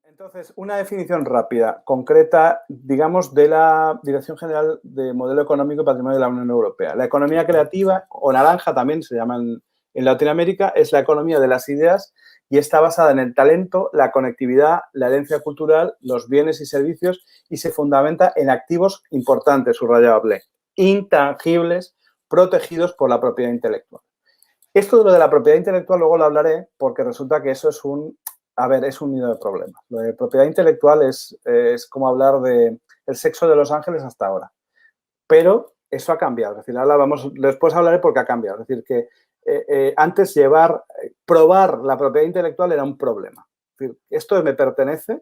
Entonces, una definición rápida, concreta, digamos, de la Dirección General de Modelo Económico y Patrimonio de la Unión Europea. La economía creativa, o naranja también se llama en Latinoamérica, es la economía de las ideas y está basada en el talento, la conectividad, la herencia cultural, los bienes y servicios y se fundamenta en activos importantes, subrayable, intangibles, protegidos por la propiedad intelectual. Esto de lo de la propiedad intelectual luego lo hablaré porque resulta que eso es es un nido de problemas. Lo de propiedad intelectual es como hablar de el sexo de los ángeles hasta ahora. Pero eso ha cambiado. Es decir, ahora después hablaré porque ha cambiado. Es decir, que antes probar la propiedad intelectual era un problema. Es decir, esto me pertenece,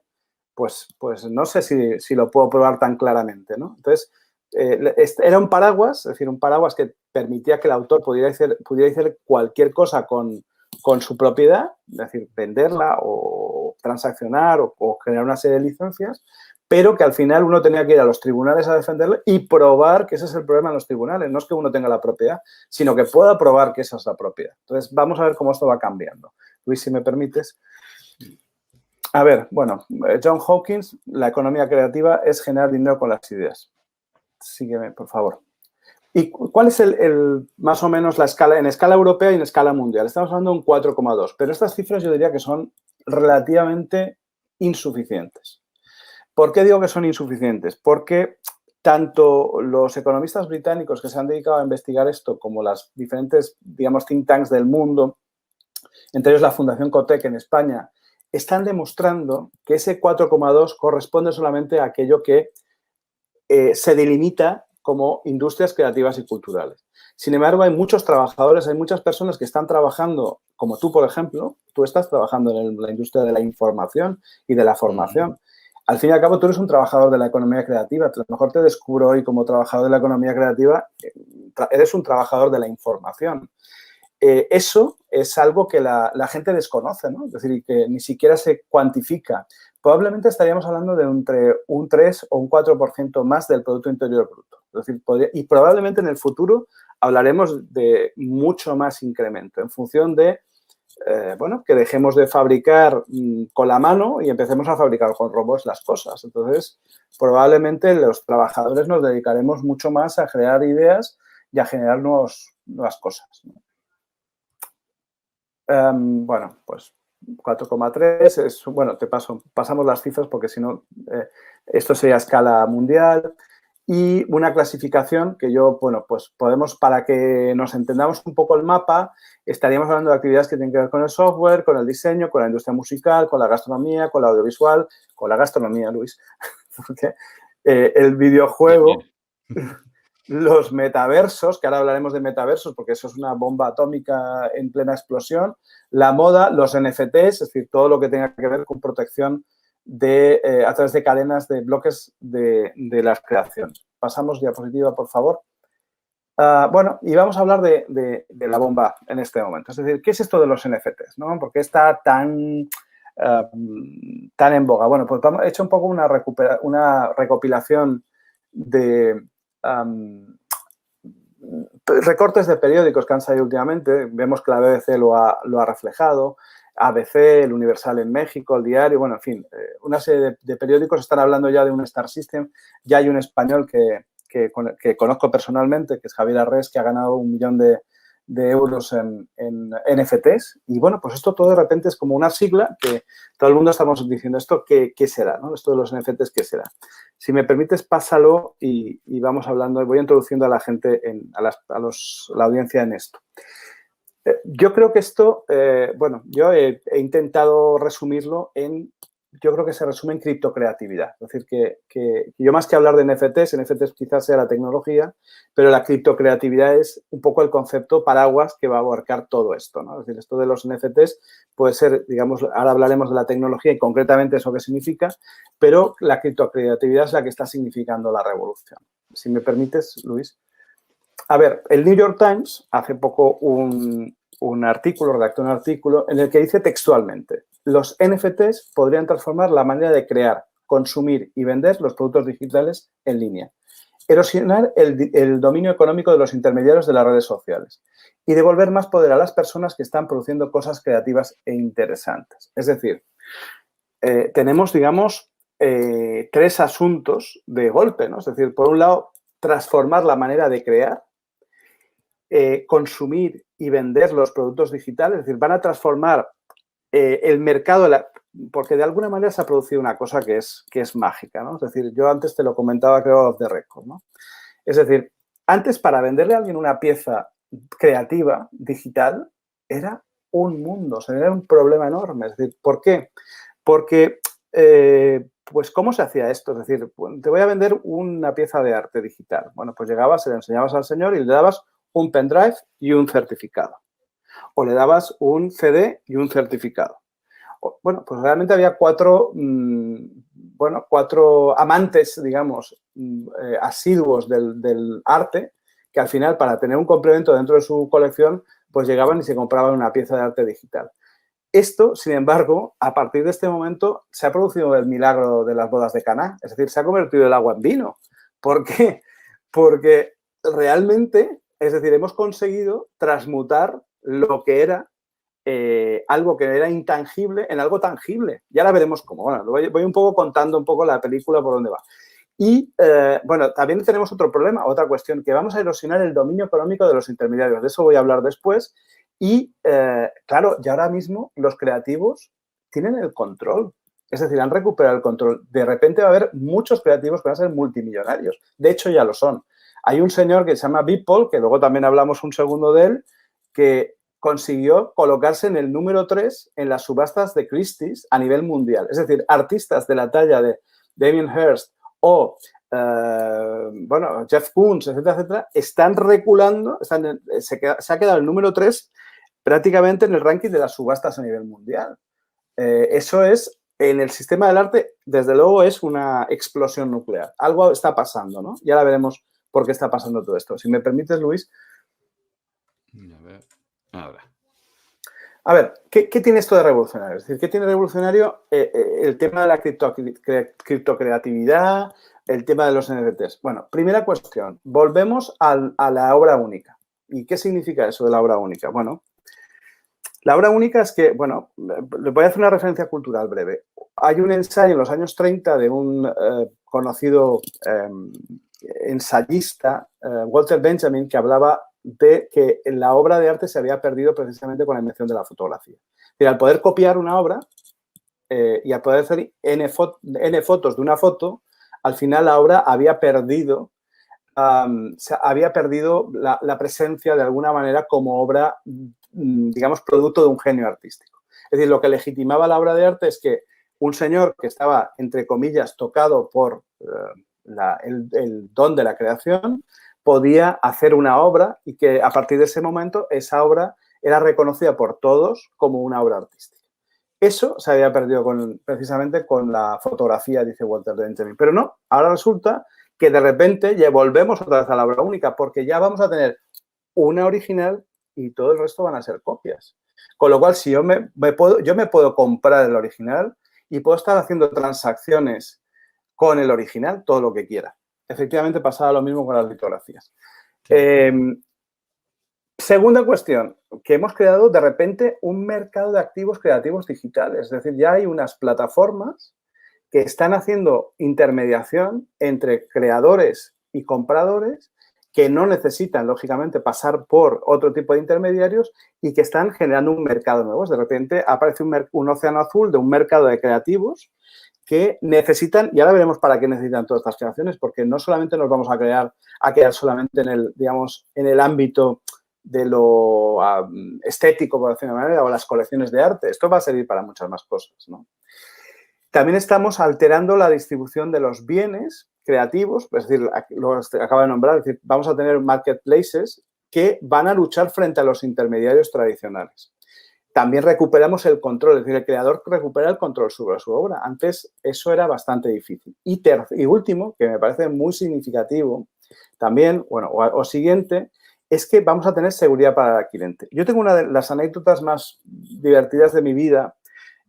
pues no sé si lo puedo probar tan claramente, ¿no? Entonces, era un paraguas, es decir, un paraguas que permitía que el autor pudiera hacer cualquier cosa con su propiedad, es decir, venderla o transaccionar o generar una serie de licencias, pero que al final uno tenía que ir a los tribunales a defenderle y probar que ese es el problema en los tribunales. No es que uno tenga la propiedad, sino que pueda probar que esa es la propiedad. Entonces, vamos a ver cómo esto va cambiando. Luis, si me permites. A ver, bueno, John Hawkins, la economía creativa es generar dinero con las ideas. Sígueme, por favor. ¿Y cuál es más o menos la escala, en escala europea y en escala mundial? Estamos hablando de un 4,2, pero estas cifras yo diría que son relativamente insuficientes. ¿Por qué digo que son insuficientes? Porque tanto los economistas británicos que se han dedicado a investigar esto como las diferentes, digamos, think tanks del mundo, entre ellos la Fundación Cotec en España, están demostrando que ese 4,2 corresponde solamente a aquello que se delimita como industrias creativas y culturales. Sin embargo, hay muchos trabajadores, hay muchas personas que están trabajando, como tú, por ejemplo, tú estás trabajando en la industria de la información y de la formación. Al fin y al cabo, tú eres un trabajador de la economía creativa. A lo mejor te descubro hoy como trabajador de la economía creativa, eres un trabajador de la información. Eso es algo que la gente desconoce, ¿no? Es decir, que ni siquiera se cuantifica. Probablemente estaríamos hablando de entre un 3 o un 4% más del Producto Interior Bruto. Es decir, y probablemente en el futuro hablaremos de mucho más incremento en función de, que dejemos de fabricar con la mano y empecemos a fabricar con robots las cosas. Entonces, probablemente los trabajadores nos dedicaremos mucho más a crear ideas y a generar nuevas cosas, ¿no? Bueno, pues 4,3 es, bueno, pasamos las cifras porque si no, esto sería a escala mundial y una clasificación que yo, bueno, pues podemos, para que nos entendamos un poco el mapa, estaríamos hablando de actividades que tienen que ver con el software, con el diseño, con la industria musical, con la gastronomía, con la audiovisual, con la gastronomía, Luis, porque el videojuego... Los metaversos, que ahora hablaremos de metaversos porque eso es una bomba atómica en plena explosión, la moda, los NFTs, es decir, todo lo que tenga que ver con protección a través de cadenas de bloques de las creaciones. Pasamos diapositiva, por favor. Bueno, y vamos a hablar de la bomba en este momento. Es decir, ¿qué es esto de los NFTs? ¿No? ¿Por qué está tan en boga? Bueno, pues he hecho un poco una recopilación de recortes de periódicos que han salido últimamente. Vemos que la BBC lo ha reflejado, ABC, el Universal en México, el Diario, bueno, en fin, una serie de periódicos están hablando ya de un Star System. Ya hay un español que conozco personalmente, que es Javier Arrés, que ha ganado 1 millón de euros en NFTs. Y bueno, pues esto todo de repente es como una sigla que todo el mundo estamos diciendo, ¿esto qué será? ¿No? Esto de los NFTs, ¿qué será? Si me permites, pásalo y vamos hablando, voy introduciendo a la gente, la audiencia en esto. Yo creo que esto, yo he intentado resumirlo yo creo que se resume en criptocreatividad. Es decir, que yo más que hablar de NFTs quizás sea la tecnología, pero la criptocreatividad es un poco el concepto paraguas que va a abarcar todo esto, ¿no? Es decir, esto de los NFTs puede ser, digamos, ahora hablaremos de la tecnología y concretamente eso que significa, pero la criptocreatividad es la que está significando la revolución. Si me permites, Luis. A ver, el New York Times hace poco redactó un artículo en el que dice textualmente: los NFTs podrían transformar la manera de crear, consumir y vender los productos digitales en línea, erosionar el dominio económico de los intermediarios de las redes sociales y devolver más poder a las personas que están produciendo cosas creativas e interesantes. Es decir, tenemos, digamos, tres asuntos de golpe, ¿no? Es decir, por un lado, transformar la manera de crear, consumir y vender los productos digitales, es decir, van a transformar el mercado, porque de alguna manera se ha producido una cosa que es mágica, ¿no? Es decir, yo antes te lo comentaba, creo, off the record, ¿no? Es decir, antes para venderle a alguien una pieza creativa, digital, era un mundo, o sea, era un problema enorme. Es decir, ¿por qué? Porque, pues, ¿cómo se hacía esto? Es decir, te voy a vender una pieza de arte digital. Bueno, pues llegabas, se le enseñabas al señor y le dabas un pendrive y un certificado. O le dabas un CD y un certificado. Bueno, pues realmente había cuatro amantes, digamos, asiduos del arte, que al final, para tener un complemento dentro de su colección, pues llegaban y se compraban una pieza de arte digital. Esto, sin embargo, a partir de este momento se ha producido el milagro de las bodas de Caná, es decir, se ha convertido el agua en vino. ¿Por qué? Porque realmente, es decir, hemos conseguido transmutar lo que era algo que era intangible en algo tangible. Ya la veremos cómo. Bueno, voy un poco contando un poco la película por dónde va. Y, bueno, también tenemos otro problema, otra cuestión, que vamos a erosionar el dominio económico de los intermediarios. De eso voy a hablar después. Y, claro, ya ahora mismo los creativos tienen el control. Es decir, han recuperado el control. De repente va a haber muchos creativos que van a ser multimillonarios. De hecho, ya lo son. Hay un señor que se llama Beeple, que luego también hablamos un segundo de él, que consiguió colocarse en el número 3 en las subastas de Christie's a nivel mundial. Es decir, artistas de la talla de Damien Hirst o, bueno, Jeff Koons, etcétera, etcétera, están reculando, se ha quedado el número 3 prácticamente en el ranking de las subastas a nivel mundial. Eso es, en el sistema del arte, desde luego, es una explosión nuclear. Algo está pasando, ¿no? Y ahora veremos por qué está pasando todo esto. Si me permites, Luis. A ver, ahora. A ver, ¿qué tiene esto de revolucionario? Es decir, ¿qué tiene revolucionario el tema de la criptocreatividad, el tema de los NFTs? Bueno, primera cuestión, volvemos a la obra única. ¿Y qué significa eso de la obra única? Bueno, la obra única es que, bueno, le voy a hacer una referencia cultural breve. Hay un ensayo en los años 30 de un conocido ensayista, Walter Benjamin, que hablaba de que la obra de arte se había perdido precisamente con la invención de la fotografía. Y al poder copiar una obra y al poder hacer N fotos de una foto, al final la obra había perdido la presencia de alguna manera como obra, digamos, producto de un genio artístico. Es decir, lo que legitimaba la obra de arte es que un señor que estaba, entre comillas, tocado por el don de la creación, podía hacer una obra y que a partir de ese momento esa obra era reconocida por todos como una obra artística. Eso se había perdido precisamente con la fotografía, dice Walter Benjamin. Pero no, ahora resulta que de repente ya volvemos otra vez a la obra única porque ya vamos a tener una original y todo el resto van a ser copias. Con lo cual, si yo me puedo comprar el original y puedo estar haciendo transacciones con el original todo lo que quiera. Efectivamente, pasaba lo mismo con las litografías. Segunda cuestión, que hemos creado de repente un mercado de activos creativos digitales. Es decir, ya hay unas plataformas que están haciendo intermediación entre creadores y compradores que no necesitan, lógicamente, pasar por otro tipo de intermediarios y que están generando un mercado nuevo. De repente aparece un océano azul de un mercado de creativos que necesitan, y ahora veremos para qué necesitan todas estas creaciones, porque no solamente nos vamos a quedar solamente en el, digamos, en el ámbito de lo estético, por decirlo de una manera, o las colecciones de arte. Esto va a servir para muchas más cosas, ¿no? También estamos alterando la distribución de los bienes creativos, es decir, lo acabo de nombrar, es decir, vamos a tener marketplaces que van a luchar frente a los intermediarios tradicionales. También recuperamos el control, es decir, el creador recupera el control sobre su obra. Antes eso era bastante difícil. Y último, que me parece muy significativo también, bueno, o siguiente, es que vamos a tener seguridad para el adquirente. Yo tengo una de las anécdotas más divertidas de mi vida,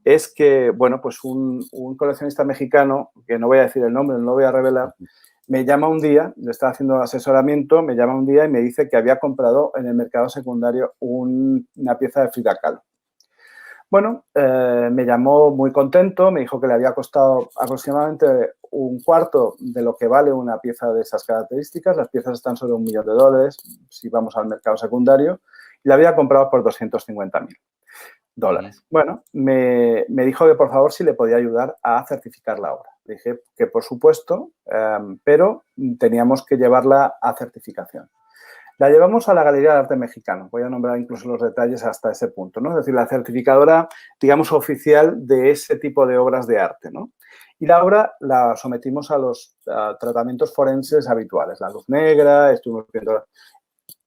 es que, bueno, pues un coleccionista mexicano, que no voy a decir el nombre, no lo voy a revelar, me llama un día, le estaba haciendo asesoramiento, me llama un día y me dice que había comprado en el mercado secundario una pieza de Frida Kahlo. Bueno, me llamó muy contento, me dijo que le había costado aproximadamente un cuarto de lo que vale una pieza de esas características. Las piezas están sobre $1.000.000 si vamos al mercado secundario y la había comprado por $250.000. Bueno, me dijo que por favor si le podía ayudar a certificar la obra. Le dije que por supuesto, pero teníamos que llevarla a certificación. La llevamos a la Galería de Arte Mexicano. Voy a nombrar incluso los detalles hasta ese punto, ¿no? Es decir, la certificadora, digamos, oficial de ese tipo de obras de arte, ¿no? Y la obra la sometimos a los tratamientos forenses habituales. La luz negra, estuvimos viendo...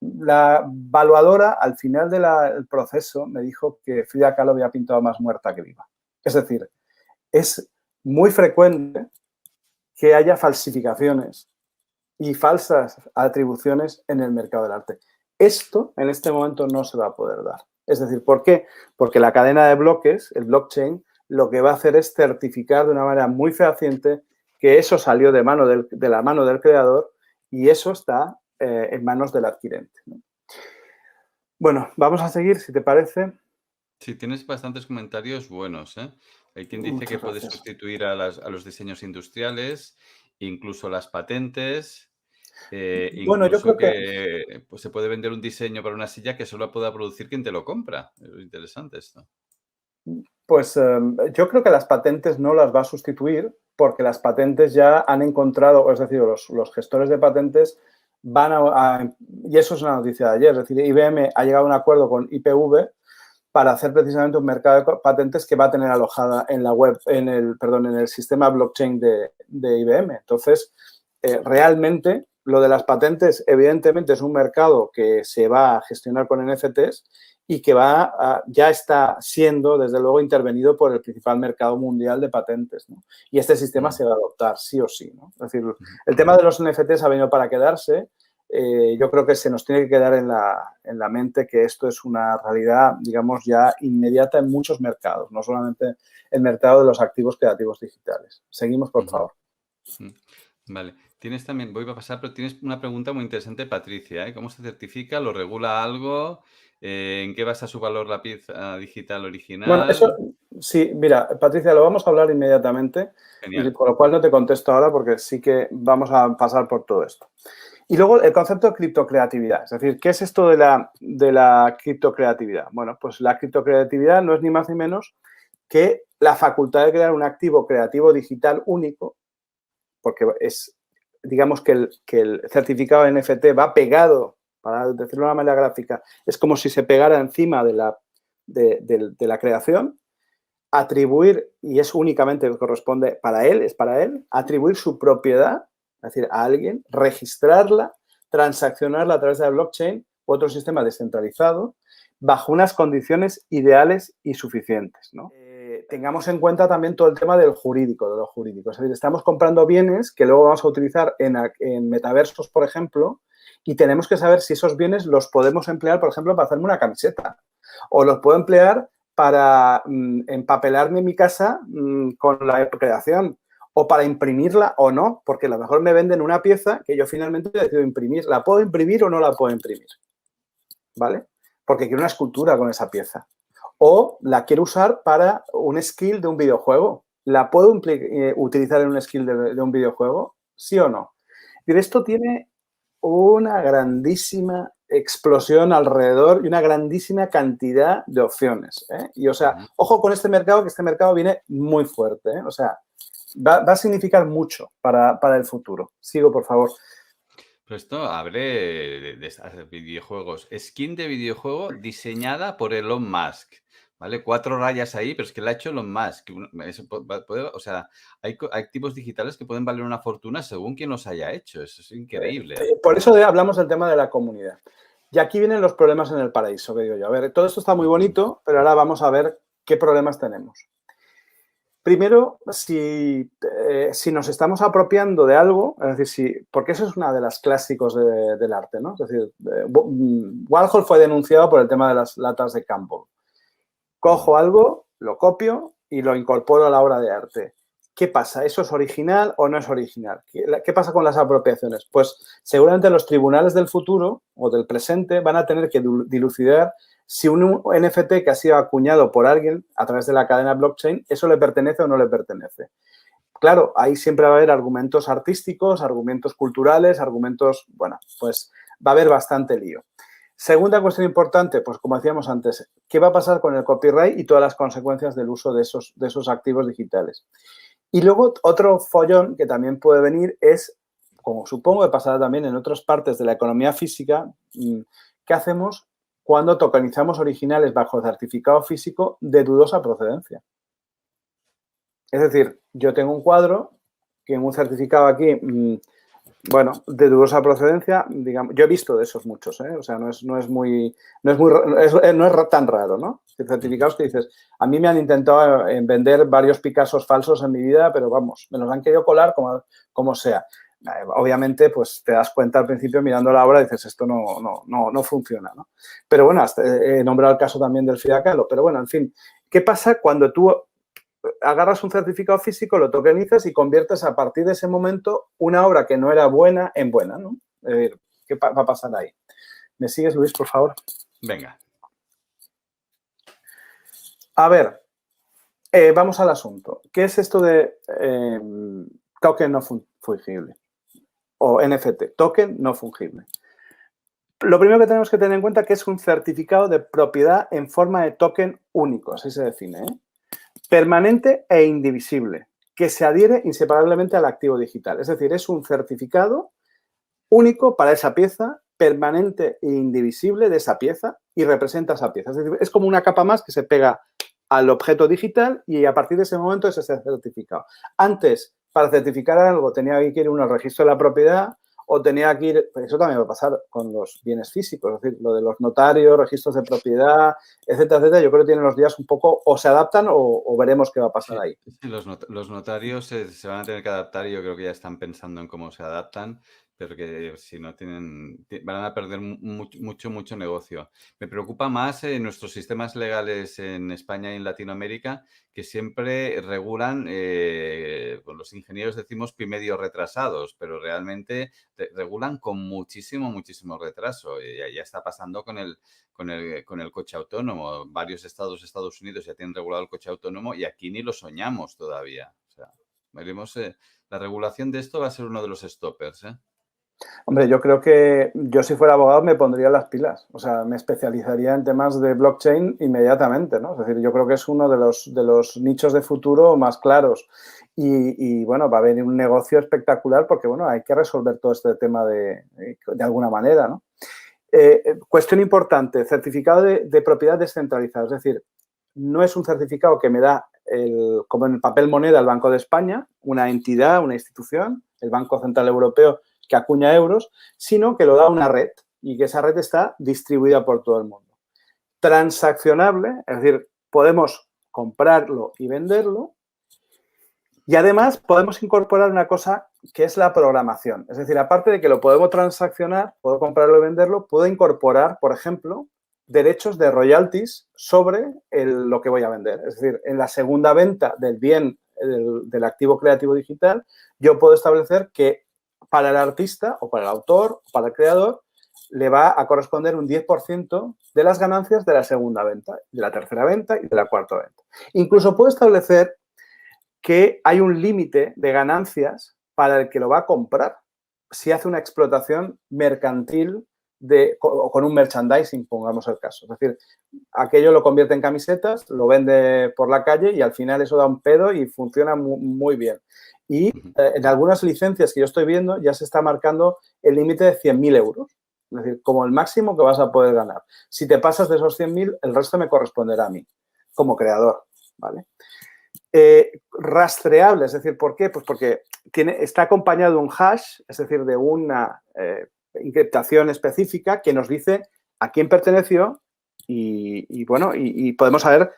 La evaluadora, al final del proceso, me dijo que Frida Kahlo había pintado más muerta que viva. Es decir, es muy frecuente que haya falsificaciones y falsas atribuciones en el mercado del arte. Esto, en este momento, no se va a poder dar. Es decir, ¿por qué? Porque la cadena de bloques, el blockchain, lo que va a hacer es certificar de una manera muy fehaciente que eso salió de la mano del creador y eso está en manos del adquirente, ¿no? Bueno, vamos a seguir, si te parece. Sí, tienes bastantes comentarios buenos, ¿eh? Hay quien dice Muchas que puede gracias. sustituir a los diseños industriales, incluso las patentes, Bueno, yo incluso creo que que pues, se puede vender un diseño para una silla que solo pueda producir quien te lo compra. Es interesante esto. Pues yo creo que las patentes no las va a sustituir porque las patentes ya han encontrado, es decir, los gestores de patentes van y eso es una noticia de ayer, es decir, IBM ha llegado a un acuerdo con IPv para hacer precisamente un mercado de patentes que va a tener alojada en la web, en el sistema blockchain de IBM. Entonces, realmente lo de las patentes, evidentemente, es un mercado que se va a gestionar con NFTs y que ya está siendo, desde luego, intervenido por el principal mercado mundial de patentes, ¿no? Y este sistema se va a adoptar, sí o sí, ¿no? Es decir, el tema de los NFTs ha venido para quedarse. Yo creo que se nos tiene que quedar en la mente que esto es una realidad, digamos, ya inmediata en muchos mercados, no solamente el mercado de los activos creativos digitales. Seguimos, por favor. Vale. Tienes también, voy a pasar, pero tienes una pregunta muy interesante, Patricia, ¿eh? ¿Cómo se certifica? ¿Lo regula algo? ¿En qué basa su valor la pieza digital Bueno, eso original? sí, mira, Patricia, lo vamos a hablar inmediatamente y Genial. con lo cual no te contesto ahora porque sí que vamos a pasar por todo esto. Y luego el concepto de criptocreatividad, es decir, ¿qué es esto de la criptocreatividad? Bueno, pues la criptocreatividad no es ni más ni menos que la facultad de crear un activo creativo digital único, porque es, digamos que el certificado de NFT va pegado, para decirlo de una manera gráfica, es como si se pegara encima de la creación, atribuir, y es únicamente lo que corresponde es para él, atribuir su propiedad, es decir, a alguien, registrarla, transaccionarla a través de la blockchain u otro sistema descentralizado, bajo unas condiciones ideales y suficientes, ¿no? Tengamos en cuenta también todo el tema de lo jurídico. Es decir, estamos comprando bienes que luego vamos a utilizar en metaversos, por ejemplo, y tenemos que saber si esos bienes los podemos emplear, por ejemplo, para hacerme una camiseta o los puedo emplear para empapelarme mi casa con la creación o para imprimirla o no, porque a lo mejor me venden una pieza que yo finalmente decido imprimir. ¿La puedo imprimir o no la puedo imprimir? ¿Vale? Porque quiero una escultura con esa pieza. O la quiero usar para un skill de un videojuego. ¿La puedo utilizar en un skill de un videojuego? ¿Sí o no? Y esto tiene una grandísima explosión alrededor y una grandísima cantidad de opciones, ¿eh? Y, o sea, ojo con este mercado, que este mercado viene muy fuerte, ¿eh? O sea, va a significar mucho para el futuro. Sigo, por favor. Pero esto abre de videojuegos. Skin de videojuego diseñada por Elon Musk. ¿Vale? 4 rayas ahí, pero es que la ha hecho Elon Musk. O sea, hay activos digitales que pueden valer una fortuna según quien los haya hecho. Eso es increíble, ¿eh? Por eso hablamos del tema de la comunidad. Y aquí vienen los problemas en el paraíso, que digo yo. A ver, todo esto está muy bonito, pero ahora vamos a ver qué problemas tenemos. Primero, si nos estamos apropiando de algo, es decir, porque eso es una de las clásicos del arte, ¿no? Es decir, Warhol fue denunciado por el tema de las latas de Campbell. Cojo algo, lo copio y lo incorporo a la obra de arte. ¿qué pasa? ¿Eso es original o no es original? ¿Qué pasa con las apropiaciones? Pues seguramente los tribunales del futuro o del presente van a tener que dilucidar si un NFT que ha sido acuñado por alguien a través de la cadena blockchain, eso le pertenece o no le pertenece. Claro, ahí siempre va a haber argumentos artísticos, argumentos culturales, argumentos, bueno, pues va a haber bastante lío. Segunda cuestión importante, pues como decíamos antes, ¿qué va a pasar con el copyright y todas las consecuencias del uso de esos activos digitales? Y luego otro follón que también puede venir es, como supongo que pasará también en otras partes de la economía física, ¿qué hacemos cuando tokenizamos originales bajo certificado físico de dudosa procedencia? Es decir, yo tengo un cuadro que en un certificado aquí, bueno, de dudosa procedencia, digamos, yo he visto de esos muchos, ¿eh? O sea, no es tan raro, ¿no? Certificados que dices, a mí me han intentado vender varios Picassos falsos en mi vida, pero vamos, me los han querido colar como sea. Obviamente, pues te das cuenta al principio mirando la obra y dices, esto no funciona, ¿no? Pero bueno, he nombrado el caso también del Frida Kahlo, pero bueno, en fin, ¿qué pasa cuando tú agarras un certificado físico, lo tokenizas y conviertes a partir de ese momento una obra que no era buena en buena, ¿no? ¿Qué va a pasar ahí? ¿Me sigues, Luis, por favor? Venga. A ver, vamos al asunto. ¿Qué es esto de token no fungible? O NFT, token no fungible. Lo primero que tenemos que tener en cuenta es que es un certificado de propiedad en forma de token único, así se define, ¿eh? Permanente e indivisible, que se adhiere inseparablemente al activo digital. Es decir, es un certificado único para esa pieza, permanente e indivisible de esa pieza y representa esa pieza. Es decir, es como una capa más que se pega al objeto digital y a partir de ese momento es ese certificado. Antes, para certificar algo, tenía que ir uno al registro de la propiedad o tenía que ir, eso también va a pasar con los bienes físicos, es decir, lo de los notarios, registros de propiedad, etcétera, etcétera. Yo creo que tienen los días un poco, o se adaptan o veremos qué va a pasar ahí. Sí, los notarios se van a tener que adaptar y yo creo que ya están pensando en cómo se adaptan, pero que si no van a perder mucho negocio. Me preocupa más nuestros sistemas legales en España y en Latinoamérica, que siempre regulan, pues los ingenieros decimos medio retrasados, pero realmente regulan con muchísimo retraso. Ya está pasando con el coche autónomo. Varios Estados Unidos ya tienen regulado el coche autónomo y aquí ni lo soñamos todavía. O sea, veremos, la regulación de esto va a ser uno de los stoppers, ¿eh? Hombre, yo creo que yo si fuera abogado me pondría las pilas. O sea, me especializaría en temas de blockchain inmediatamente, ¿no? Es decir, yo creo que es uno de los nichos de futuro más claros. Y bueno, va a venir un negocio espectacular porque, bueno, hay que resolver todo este tema de alguna manera, ¿no? Cuestión importante, certificado de propiedad descentralizada. Es decir, no es un certificado que me da, como en el papel moneda, el Banco de España, una entidad, una institución, el Banco Central Europeo, que acuña euros, sino que lo da una red y que esa red está distribuida por todo el mundo. Transaccionable, es decir, podemos comprarlo y venderlo y además podemos incorporar una cosa que es la programación. Es decir, aparte de que lo podemos transaccionar, puedo comprarlo y venderlo, puedo incorporar, por ejemplo, derechos de royalties sobre lo que voy a vender. Es decir, en la segunda venta del bien, del activo creativo digital, yo puedo establecer que para el artista o para el autor o para el creador le va a corresponder un 10% de las ganancias de la segunda venta, de la tercera venta y de la cuarta venta. Incluso puedo establecer que hay un límite de ganancias para el que lo va a comprar si hace una explotación mercantil con un merchandising, pongamos el caso. Es decir, aquello lo convierte en camisetas, lo vende por la calle y al final eso da un pedo y funciona muy bien. Y en algunas licencias que yo estoy viendo ya se está marcando el límite de 100.000 euros. Es decir, como el máximo que vas a poder ganar. Si te pasas de esos 100.000, el resto me corresponderá a mí, como creador, ¿vale? Rastreable, es decir, ¿por qué? Pues porque está acompañado de un hash, es decir, de una encriptación específica que nos dice a quién perteneció y bueno, y podemos saber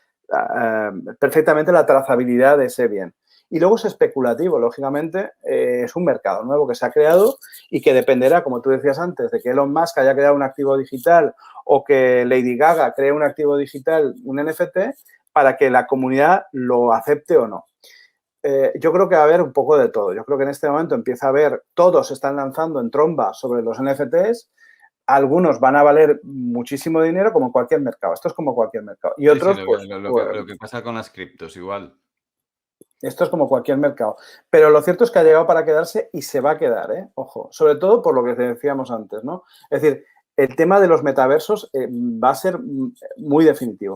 perfectamente la trazabilidad de ese bien. Y luego es especulativo, lógicamente, es un mercado nuevo que se ha creado y que dependerá, como tú decías antes, de que Elon Musk haya creado un activo digital o que Lady Gaga cree un activo digital, un NFT, para que la comunidad lo acepte o no. Yo creo que va a haber un poco de todo. Yo creo que en este momento empieza a haber, todos están lanzando en tromba sobre los NFTs. Algunos van a valer muchísimo dinero, como cualquier mercado. Esto es como cualquier mercado. Y Sí, sí, otros, pues, lo que pasa con las criptos, igual. esto es como cualquier mercado. Pero lo cierto es que ha llegado para quedarse y se va a quedar, ¿eh? Ojo. Sobre todo por lo que decíamos antes, ¿no? Es decir, el tema de los metaversos va a ser muy definitivo.